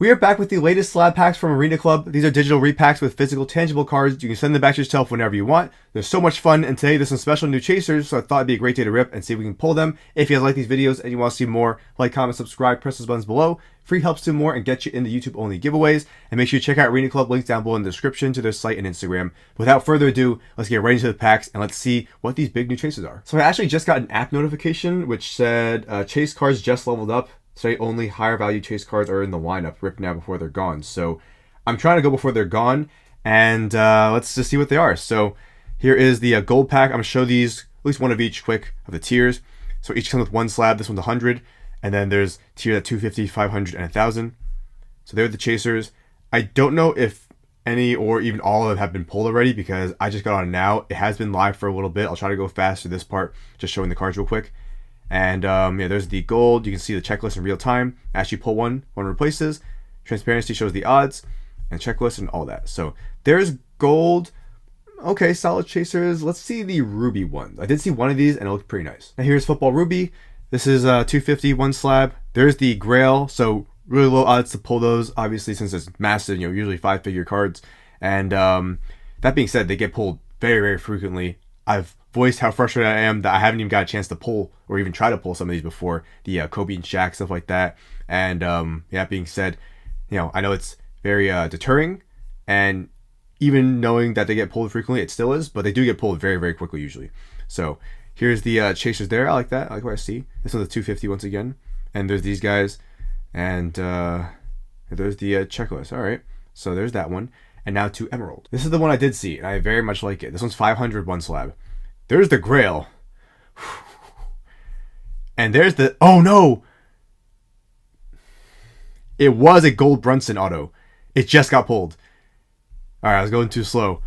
We are back with the latest slab packs from Arena Club. These are digital repacks with physical, tangible cards. You can send them back to yourself whenever you want. There's so much fun, and today there's some special new chasers, so I thought it'd be a great day to rip and see if we can pull them. If you guys like these videos and you want to see more, like, comment, subscribe, press those buttons below. Free helps do more and get you in the YouTube-only giveaways. And make sure you check out Arena Club, links down below in the description to their site and Instagram. Without further ado, let's get right into the packs and let's see what these big new chasers are. So I actually just got an app notification which said chase cards just leveled up. Today only higher value chase cards are in the lineup. Rip now before they're gone. So I'm trying to go before they're gone, and let's just see what they are. So here is the gold pack. I'm gonna show these, at least one of each quick of the tiers. So each comes with one slab. This one's 100, and then there's tiers at 250, 500, and 1,000. So they're the chasers. I don't know if any or even all of them have been pulled already because I just got on now. It has been live for a little bit. I'll try to go fast through this part, just showing the cards real quick. And yeah, there's the gold. You can see the checklist in real time. As you pull one replaces. Transparency shows the odds and checklist and all that. So there's gold. Okay, solid chasers. Let's see the ruby ones. I did see one of these and it looked pretty nice. Now here's football ruby. This is 250, one slab. There's the grail. So really low odds to pull those, obviously, since it's massive, usually 5-figure cards. And that being said, they get pulled very, very frequently. I've voiced how frustrated I am that I haven't even got a chance to pull or even try to pull some of these before, the Kobe and Shaq, stuff like that. And yeah, that being said, I know it's very deterring, and even knowing that they get pulled frequently, it still is, but they do get pulled very, very quickly usually. So here's the chasers there. I like that. I like what I see. This one's a 250 once again, and there's these guys, and there's the checklist. All right, so there's that one. And now to emerald. This is the one I did see, and I very much like it. This one's 500, one slab. There's the grail. And there's the... Oh, no! It was a gold Brunson auto. It just got pulled. Alright, I was going too slow.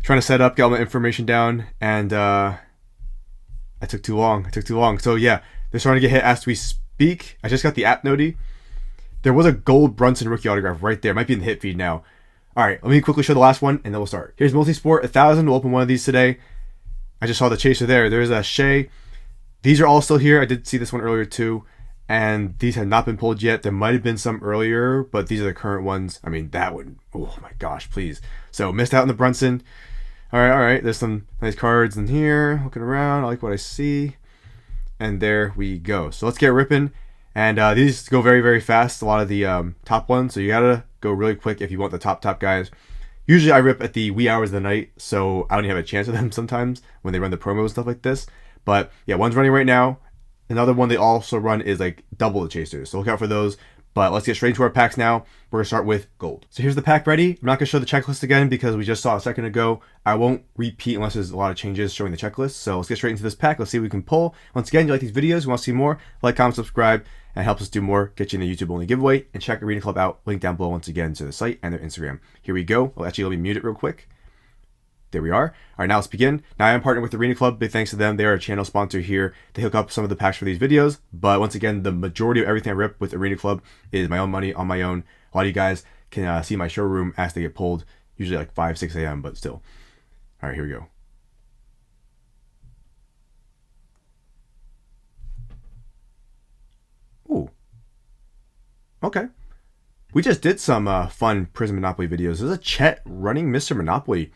Trying to set up, get all my information down, and I took too long. So yeah, they're starting to get hit as we speak. I just got the app noti. There was a gold Brunson rookie autograph right there. It might be in the hit feed now. Alright, let me quickly show the last one, and then we'll start. Here's Multisport, 1,000. We'll open one of these today. I just saw the chaser there. There's a Shai. These are all still here. I did see this one earlier too. And these have not been pulled yet. There might have been some earlier, but these are the current ones. I mean, that one. Oh my gosh, please. So missed out on the Brunson. Alright. There's some nice cards in here. Looking around. I like what I see. And there we go. So let's get ripping. And these go very, very fast. A lot of the top ones. So you gotta go really quick if you want the top guys. Usually I rip at the wee hours of the night, so I don't even have a chance of them sometimes when they run the promos and stuff like this. But yeah, one's running right now. Another one they also run is like double the chasers, so look out for those. But let's get straight into our packs now. We're going to start with gold. So here's the pack ready. I'm not going to show the checklist again because we just saw a second ago. I won't repeat unless there's a lot of changes showing the checklist. So let's get straight into this pack. Let's see what we can pull. Once again, you like these videos, you want to see more, like, comment, subscribe, and it helps us do more, get you in the YouTube only giveaway, and check Arena Club out. Link down below once again to the site and their Instagram. Here we go. Well, actually, let me mute it real quick. There we are. All right, now let's begin. Now I am partnered with Arena Club. Big thanks to them. They are a channel sponsor here. They hook up some of the packs for these videos. But once again, the majority of everything I rip with Arena Club is my own money on my own. A lot of you guys can see my showroom as they get pulled, usually like 5, 6 a.m., but still. All right, here we go. Ooh. Okay. We just did some fun Prizm Monopoly videos. There's a Chet running Mr. Monopoly.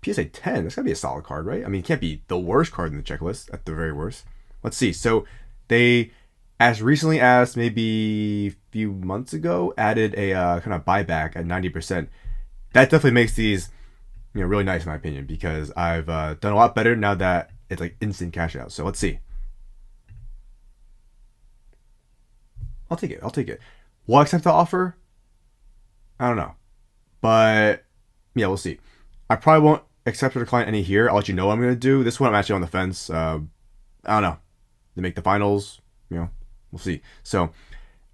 PSA 10, that's gotta be a solid card, right? I mean, it can't be the worst card in the checklist, at the very worst. Let's see. So they, as recently as maybe a few months ago, added a kind of buyback at 90%. That definitely makes these, really nice in my opinion, because I've done a lot better now that it's like instant cash out. So let's see. I'll take it. Will I accept the offer? I don't know. But yeah, we'll see. I probably won't accept or decline any here. I'll let you know what I'm going to do. This one I'm actually on the fence. I don't know. They make the finals. We'll see. So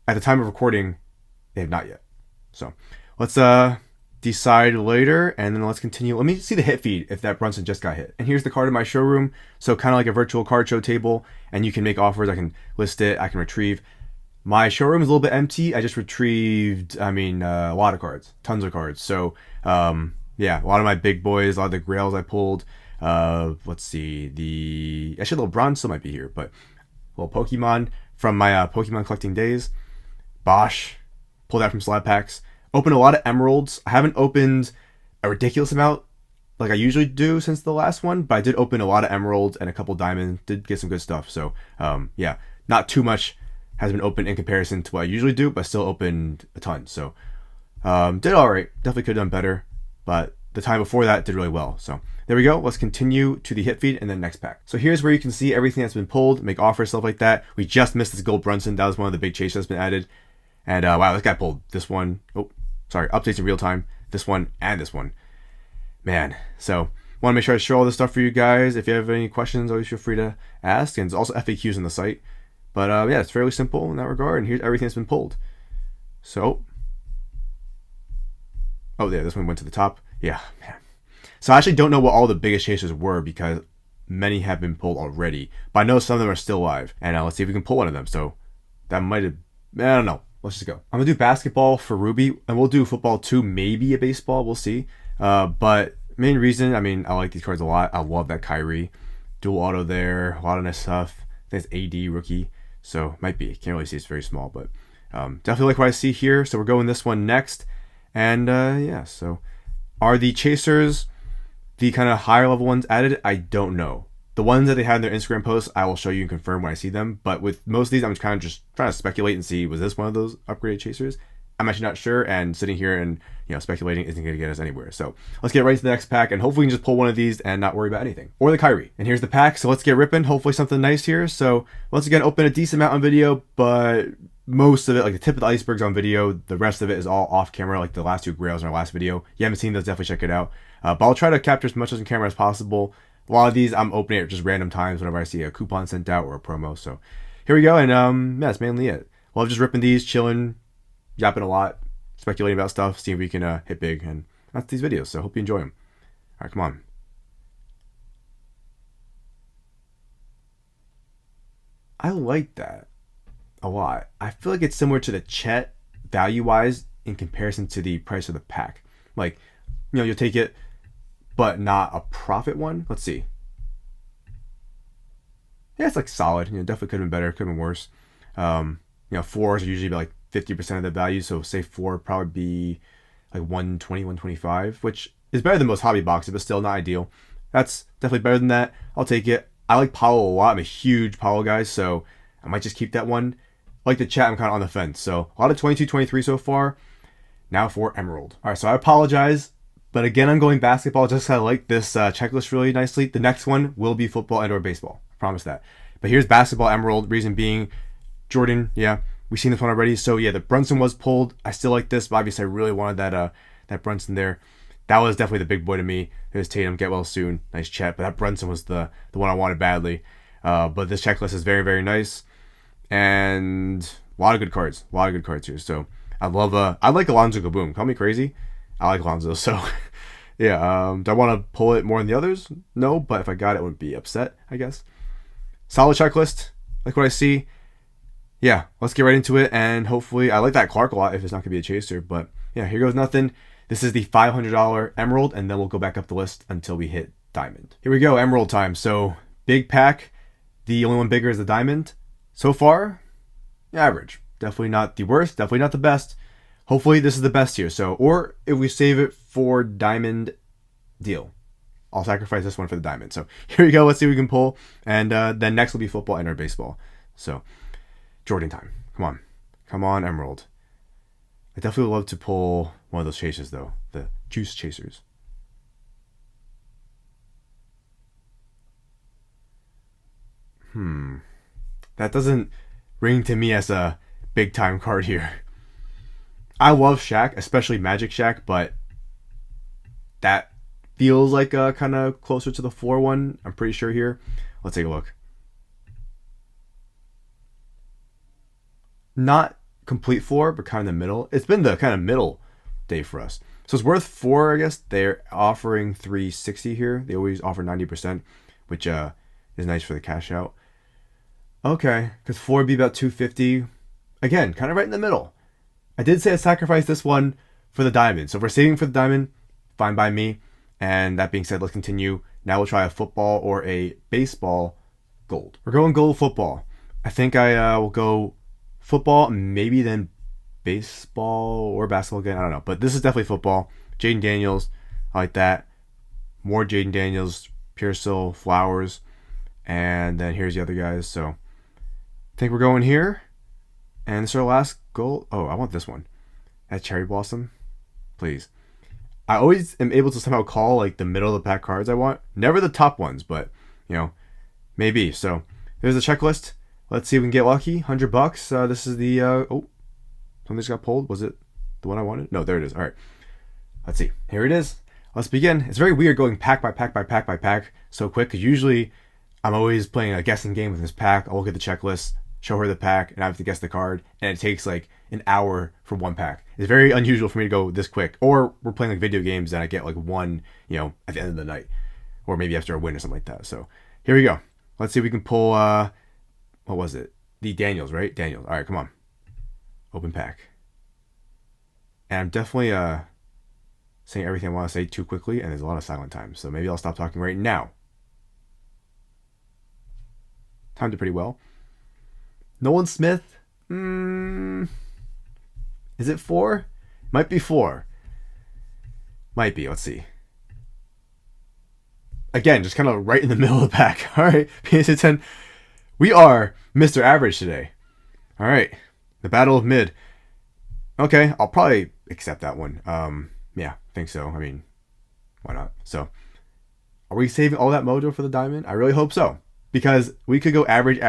at the time of recording, they have not yet. So let's decide later, and then let's continue. Let me see the hit feed if that Brunson just got hit. And here's the card in my showroom. So kind of like a virtual card show table, and you can make offers. I can list it. I can retrieve. My showroom is a little bit empty. I just retrieved, a lot of cards. Tons of cards. So, yeah, a lot of my big boys, a lot of the grails I pulled. Let's see. Actually, LeBron still might be here, but a little Pokemon from my Pokemon collecting days. Bosch. pull that from Slab Packs. Opened a lot of emeralds. I haven't opened a ridiculous amount like I usually do since the last one, but I did open a lot of emeralds and a couple diamonds. Did get some good stuff. So yeah, not too much has been opened in comparison to what I usually do, but still opened a ton. So did all right. Definitely could have done better, but the time before that did really well. So there we go. Let's continue to the hit feed and then next pack. So here's where you can see everything that's been pulled, make offers, stuff like that. We just missed this gold Brunson. That was one of the big chases that's been added. And wow, this guy pulled this one. Oh, sorry, updates in real time. This one and this one. Man, so want to make sure I show all this stuff for you guys. If you have any questions, always feel free to ask. And there's also FAQs on the site. But yeah, it's fairly simple in that regard. And here's everything that's been pulled. So, oh yeah, this one went to the top. Yeah, man. So I actually don't know what all the biggest chasers were because many have been pulled already. But I know some of them are still alive. And let's see if we can pull one of them. So that might have, I don't know. Let's just go. I'm going to do basketball for Ruby. And we'll do football too. Maybe a baseball. We'll see. But main reason, I mean, I like these cards a lot. I love that Kyrie. Dual auto there. A lot of nice stuff. I think it's AD rookie. So might be. Can't really see. It's very small. But definitely like what I see here. So we're going this one next. And yeah, so are the chasers the kind of higher level ones added? I don't know. The ones that they had in their Instagram posts, I will show you and confirm when I see them. But with most of these, I'm kind of just trying to speculate and see, was this one of those upgraded chasers? I'm actually not sure, and sitting here and speculating isn't going to get us anywhere. So let's get right to the next pack, and hopefully we can just pull one of these and not worry about anything. Or the Kyrie. And here's the pack, so let's get ripping. Hopefully something nice here. So once again, open a decent amount on video, but most of it, like the tip of the iceberg's on video. The rest of it is all off camera, like the last two grails in our last video. You haven't seen those, definitely check it out. But I'll try to capture as much as on camera as possible. A lot of these I'm opening at just random times whenever I see a coupon sent out or a promo. So here we go, and yeah, that's mainly it. Well, I'm just ripping these, chilling, yapping a lot, speculating about stuff, seeing if we can hit big, and that's these videos. So hope you enjoy them. All right, come on. I like that a lot. I feel like it's similar to the Chet value-wise in comparison to the price of the pack. Like, you'll take it, but not a profit one. Let's see. Yeah, it's like solid. Definitely could have been better, could have been worse. Fours are usually like 50% of the value, so say 4 would probably be like 120, 125, which is better than most hobby boxes, but still not ideal. That's definitely better than that. I'll take it. I like Powell a lot. I'm a huge Powell guy, so I might just keep that one. Like the Chat, I'm kind of on the fence. So a lot of 22, 23 so far. Now for Emerald. All right, so I apologize, but again, I'm going basketball just because I like this checklist really nicely. The next one will be football and or baseball. I promise that. But here's basketball Emerald. Reason being, Jordan, yeah, we've seen this one already. So yeah, the Brunson was pulled. I still like this, but obviously I really wanted that Brunson there. That was definitely the big boy to me. There's Tatum, get well soon. Nice Chet, but that Brunson was the one I wanted badly. But this checklist is very, very nice. And a lot of good cards. A lot of good cards here. So I like Alonzo Kaboom. Call me crazy. I like Alonzo. So yeah, do I want to pull it more than the others? No, but if I got it, I wouldn't be upset, I guess. Solid checklist. Like what I see. Yeah, let's get right into it. And hopefully, I like that Clark a lot if it's not going to be a chaser. But yeah, here goes nothing. This is the $500 Emerald, and then we'll go back up the list until we hit Diamond. Here we go, Emerald time. So big pack. The only one bigger is the Diamond. So far, average. Definitely not the worst. Definitely not the best. Hopefully this is the best here. So, or if we save it for Diamond, deal. I'll sacrifice this one for the Diamond. So here we go. Let's see what we can pull. And then next will be football and or baseball. So Jordan time. Come on. Come on, Emerald. I definitely would love to pull one of those chasers, though. The juice chasers. That doesn't ring to me as a big time card here. I love Shaq, especially Magic Shaq, but that feels like kind of closer to the 4-1. I'm pretty sure here. Let's take a look. Not complete 4, but kind of in the middle. It's been the kind of middle day for us. So it's worth 4, I guess. They're offering 360 here. They always offer 90%, which is nice for the cash out. Okay, because 4 would be about 250. Again, kind of right in the middle. I did say I sacrificed this one for the Diamond. So if we're saving for the Diamond, fine by me. And that being said, let's continue. Now we'll try a football or a baseball gold. We're going gold football. I think I will go football, maybe then baseball or basketball again. I don't know. But this is definitely football. Jayden Daniels. I like that. More Jayden Daniels. Pearsall. Flowers. And then here's the other guys. So I think we're going here. And this is our last goal. Oh, I want this one. That Cherry Blossom. Please. I always am able to somehow call like the middle of the pack cards I want. Never the top ones, but you know, maybe. So there's the checklist. Let's see if we can get lucky. $100. This is the oh, something just got pulled. Was it the one I wanted? No, there it is. All right. Let's see. Here it is. Let's begin. It's very weird going pack by pack by pack by pack so quick because usually I'm always playing a guessing game with this pack. I'll look at the checklist, show her the pack, and I have to guess the card, and it takes like an hour for one pack. It's very unusual for me to go this quick. Or we're playing like video games and I get like one, you know, at the end of the night, or maybe after a win or something like that. So here we go. Let's see if we can pull. What was it? The Daniels, right? Daniels. All right, come on. Open pack. And I'm definitely saying everything I want to say too quickly, and there's a lot of silent time. So maybe I'll stop talking right now. Timed it pretty well. Nolan Smith. Is it 4? Might be 4. Might be. Let's see. Again, just kind of right in the middle of the pack. All right. PSA 10. We are Mr. Average today. All right. The Battle of Mid. Okay. I'll probably accept that one. Yeah, I think so. I mean, why not? So, are we saving all that mojo for the diamond? I really hope so. Because we could go average,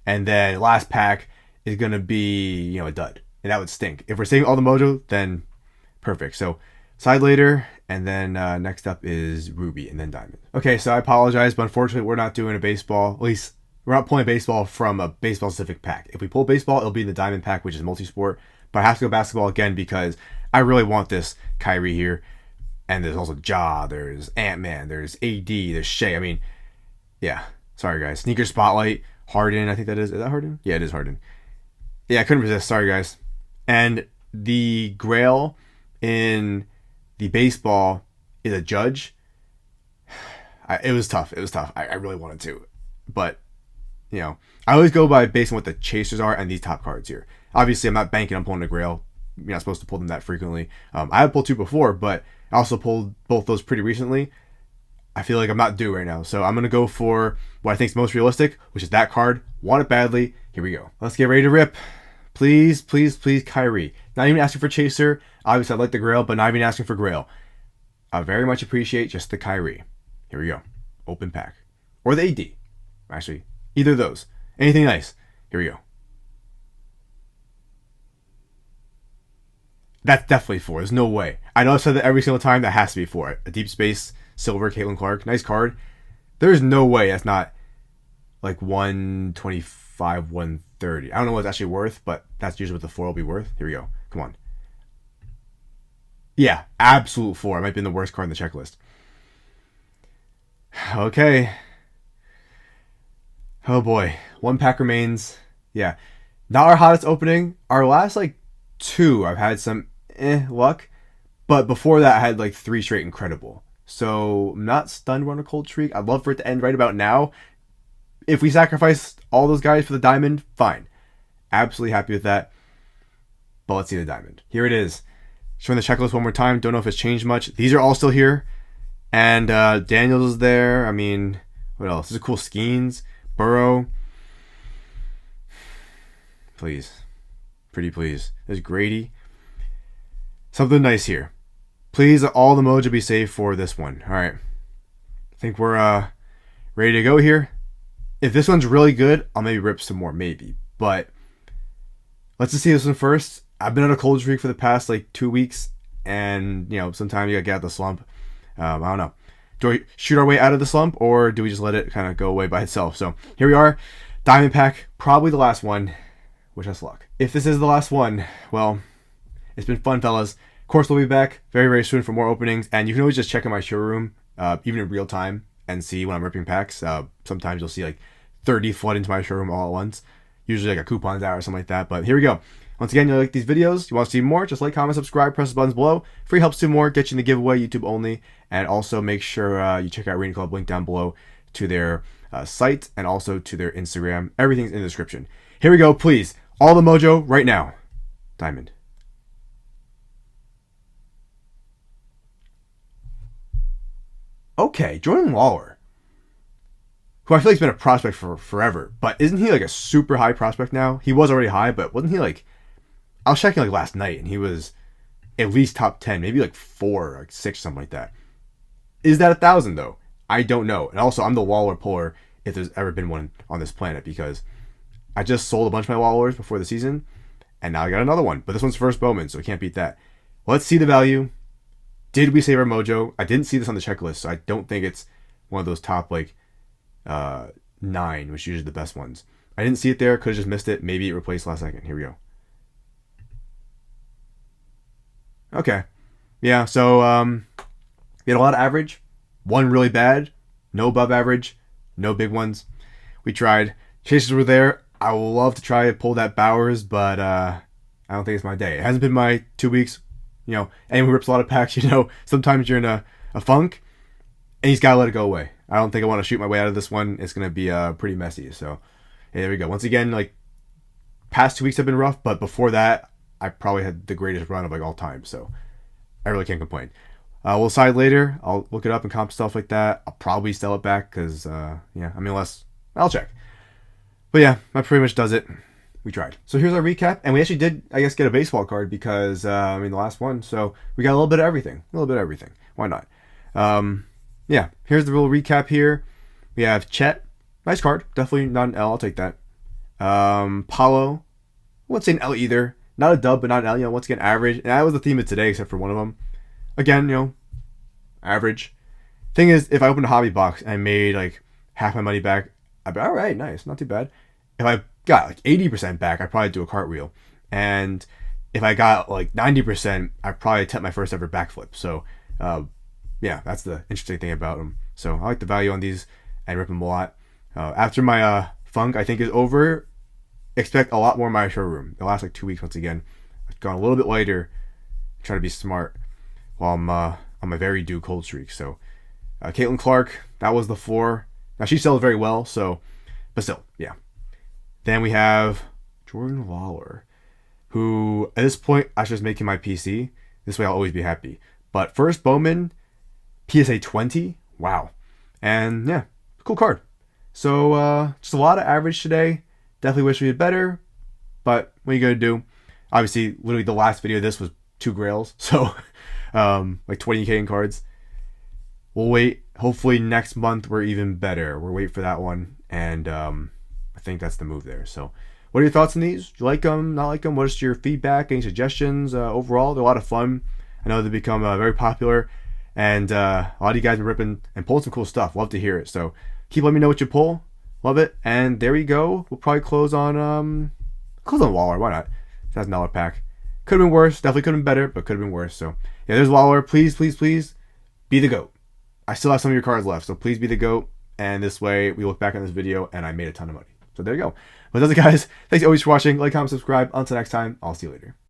and then last pack is going to be, you know, a dud. And that would stink. If we're saving all the mojo, then perfect. So, side later, and then next up is Ruby, and then Diamond. Okay, so I apologize, but unfortunately we're not doing a baseball. At least, we're not pulling baseball from a baseball-specific pack. If we pull baseball, it'll be in the Diamond pack, which is multi-sport. But I have to go basketball again because I really want this Kyrie here. And there's also Ja, there's Ant-Man, there's AD, there's Shea. I mean, yeah. Sorry, guys. Sneaker Spotlight, Harden, I think that is. Is that Harden? Yeah, it is Harden. Yeah, I couldn't resist. Sorry, guys. And the grail in the baseball is a Judge. It was tough. I really wanted to. But, you know, I always go by based on what the chasers are and these top cards here. Obviously, I'm not banking on pulling a grail. You're not supposed to pull them that frequently. I have pulled 2 before, but I also pulled both those pretty recently. I feel like I'm not due right now. So I'm going to go for what I think is most realistic, which is that card. Want it badly. Here we go. Let's get ready to rip. Please, please, please, Kyrie. Not even asking for chaser. Obviously, I like the grail, but not even asking for grail. I very much appreciate just the Kyrie. Here we go. Open pack. Or the AD. Actually, either of those. Anything nice. Here we go. That's definitely 4. There's no way. I know I've said that every single time. That has to be 4. A Deep Space, Silver, Caitlin Clark. Nice card. There's no way that's not like 125, 130. I don't know what it's actually worth, but that's usually what the 4 will be worth. Here we go. Come on. Yeah, absolute 4. It might be the worst card in the checklist. Okay. Oh boy. 1 pack remains. Yeah. Not our hottest opening. Our last like 2, I've had some luck. But before that, I had like 3 straight incredible. So I'm not stunned we're on a cold streak. I'd love for it to end right about now. If we sacrifice all those guys for the diamond, fine. Absolutely happy with that. But let's see the diamond. Here it is. Showing the checklist one more time. Don't know if it's changed much. These are all still here. And Daniels is there. I mean, what else? This is cool. Skeens. Burrow. Please. Pretty please. There's Grady. Something nice here. Please, all the mojo be saved for this one. All right. I think we're ready to go here. If this one's really good, I'll maybe rip some more. Maybe. But let's just see this one first. I've been on a cold streak for the past like 2 weeks. And, you know, sometimes you gotta get out of the slump. I don't know. Do we shoot our way out of the slump, or do we just let it kind of go away by itself? So here we are. Diamond pack. Probably the last one. Wish us luck. If this is the last one, well, it's been fun, fellas. Of course, we'll be back very, very soon for more openings. And you can always just check out my showroom, even in real time, and see when I'm ripping packs. Sometimes you'll see like 30 flood into my showroom all at once. Usually like a coupon's out or something like that. But here we go. Once again, you like these videos, you want to see more, just like, comment, subscribe, press the buttons below. Free helps do more, get you in the giveaway, YouTube only. And also make sure you check out Arena Club, link down below to their site and also to their Instagram. Everything's in the description. Here we go, please. All the mojo right now. Diamond. Okay, Jordan Waller, who I feel like has been a prospect for forever, but isn't he like a super high prospect now? He was already high, but wasn't he like, I was checking like last night and he was at least top 10, maybe like 4, like 6, something like that. Is that 1,000 though? I don't know. And also, I'm the Waller puller if there's ever been one on this planet, because I just sold a bunch of my Wallers before the season and now I got another one. But this one's first Bowman, so we can't beat that. Let's see the value. Did we save our mojo? I didn't see this on the checklist, so I don't think it's one of those top like 9, which is usually the best ones. I didn't see it there. Could have just missed it. Maybe it replaced last second. Here we go. Okay. Yeah, so we had a lot of average. One really bad. No above average. No big ones. We tried. Chasers were there. I would love to try to pull that Bowers, but I don't think it's my day. It hasn't been my 2 weeks. You know, anyone who rips a lot of packs, you know, sometimes you're in a funk, and he's got to let it go away. I don't think I want to shoot my way out of this one. It's going to be pretty messy. So, hey, there we go. Once again, like, past 2 weeks have been rough, but before that, I probably had the greatest run of, like, all time. So, I really can't complain. We'll decide later. I'll look it up and comp stuff like that. I'll probably sell it back because, yeah, I mean, unless, I'll check. But yeah, that pretty much does it. We tried. So here's our recap, and we actually did, I guess, get a baseball card because, I mean, the last one. So we got a little bit of everything. A little bit of everything. Why not? Yeah, here's the real recap here. We have Chet. Nice card. Definitely not an L. I'll take that. Paulo. I wouldn't say an L either. Not a dub, but not an L. You know, once again, average. And that was the theme of today, except for one of them. Again, you know, average. Thing is, if I opened a hobby box and I made, like, half my money back, I'd be, all right, nice. Not too bad. If I got like 80% back, I'd probably do a cartwheel. And if I got like 90%, I'd probably attempt my first ever backflip. So, yeah, that's the interesting thing about them. So I like the value on these and rip them a lot. After my funk, I think, is over, expect a lot more in my showroom. The last like 2 weeks, once again, I've gone a little bit lighter, try to be smart while I'm on my very due cold streak. So, Caitlin Clark, that was the floor. Now she sells very well, so, but still, yeah. Then we have Jordan Waller, who at this point I should just make him my PC. This way I'll always be happy. But first Bowman, PSA 20, wow. And yeah, cool card. So just a lot of average today. Definitely wish we did better, but what are you gonna do? Obviously, literally the last video of this was 2 grails, so like 20K in cards. We'll wait. Hopefully next month we're even better. We'll wait for that one, and I think that's the move there. So what are your thoughts on these? Do you like them, not like them? What is your feedback, any suggestions? Overall, they're a lot of fun. I know they've become very popular, and a lot of you guys have been ripping and pulling some cool stuff. Love to hear it. So keep letting me know what you pull. Love it. And there we go. We'll probably close on Waller. Why not? That's $1 pack. Could have been worse. Definitely could have been better, but could have been worse. So yeah, there's Waller. Please, please, please be the GOAT. I still have some of your cards left, so please be the GOAT. And this way we look back on this video and I made a ton of money. So there you go. But that's it, guys. Thanks always for watching. Like, comment, subscribe. Until next time, I'll see you later.